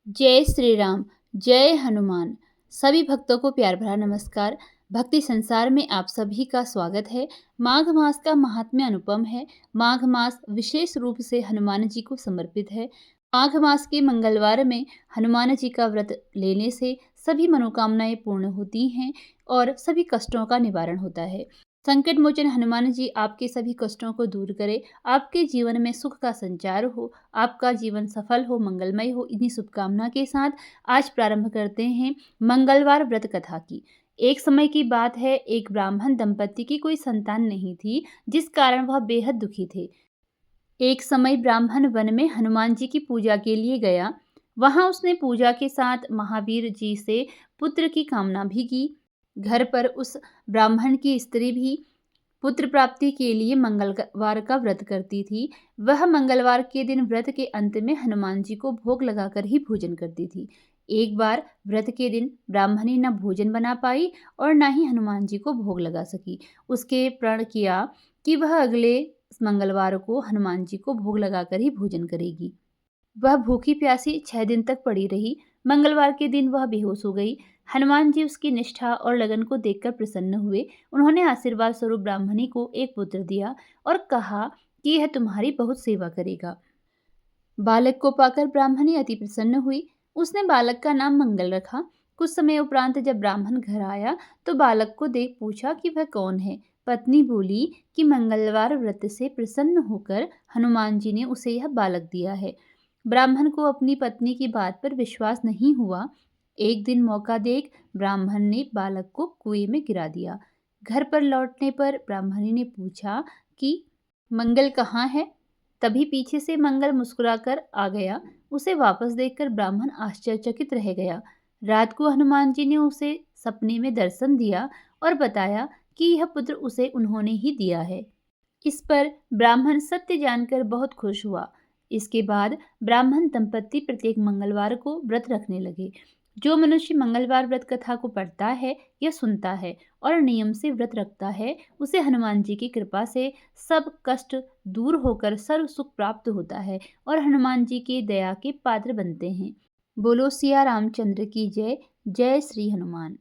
जय श्री राम। जय हनुमान। सभी भक्तों को प्यार भरा नमस्कार। भक्ति संसार में आप सभी का स्वागत है। माघ मास का महात्म्य अनुपम है। माघ मास विशेष रूप से हनुमान जी को समर्पित है। माघ मास के मंगलवार में हनुमान जी का व्रत लेने से सभी मनोकामनाएं पूर्ण होती हैं और सभी कष्टों का निवारण होता है। संकट मोचन हनुमान जी आपके सभी कष्टों को दूर करे, आपके जीवन में सुख का संचार हो, आपका जीवन सफल हो, मंगलमय हो। इन्हीं शुभकामना के साथ आज प्रारंभ करते हैं मंगलवार व्रत कथा की। एक समय की बात है, एक ब्राह्मण दंपति की कोई संतान नहीं थी, जिस कारण वह बेहद दुखी थे। एक समय ब्राह्मण वन में हनुमान जी की पूजा के लिए गया। वहां उसने पूजा के साथ महावीर जी से पुत्र की कामना भी की। घर पर उस ब्राह्मण की स्त्री भी पुत्र प्राप्ति के लिए मंगलवार का व्रत करती थी। वह मंगलवार के दिन व्रत के अंत में हनुमान जी को भोग लगाकर ही भोजन करती थी। एक बार व्रत के दिन ब्राह्मणी न भोजन बना पाई और न ही हनुमान जी को भोग लगा सकी। उसके प्रण किया कि वह अगले मंगलवार को हनुमान जी को भोग लगाकर ही भोजन करेगी। वह भूखी प्यासी 6 दिन तक पड़ी रही। मंगलवार के दिन वह बेहोश हो गई। हनुमान जी उसकी निष्ठा और लगन को देखकर प्रसन्न हुए। उन्होंने आशीर्वाद स्वरूप ब्राह्मणी को एक पुत्र दिया और कहा कि यह तुम्हारी बहुत सेवा करेगा। बालक को पाकर ब्राह्मणी अति प्रसन्न हुई। उसने बालक का नाम मंगल रखा। कुछ समय उपरांत जब ब्राह्मण घर आया तो बालक को देख पूछा कि वह कौन है। पत्नी बोली कि मंगलवार व्रत से प्रसन्न होकर हनुमान जी ने उसे यह बालक दिया है। ब्राह्मण को अपनी पत्नी की बात पर विश्वास नहीं हुआ। एक दिन मौका देख ब्राह्मण ने बालक को कुएं में गिरा दिया। घर पर लौटने पर ब्राह्मणी ने पूछा कि मंगल कहाँ है। तभी पीछे से मंगल मुस्कुराकर आ गया। उसे वापस देखकर ब्राह्मण आश्चर्यचकित रह गया। रात को हनुमान जी ने उसे सपने में दर्शन दिया और बताया कि यह पुत्र उसे उन्होंने ही दिया है। इस पर ब्राह्मण सत्य जानकर बहुत खुश हुआ। इसके बाद ब्राह्मण दंपति प्रत्येक मंगलवार को व्रत रखने लगे। जो मनुष्य मंगलवार व्रत कथा को पढ़ता है या सुनता है और नियम से व्रत रखता है, उसे हनुमान जी की कृपा से सब कष्ट दूर होकर सर्व सुख प्राप्त होता है और हनुमान जी की दया के पात्र बनते हैं। बोलो सिया रामचंद्र की जय। जय श्री हनुमान।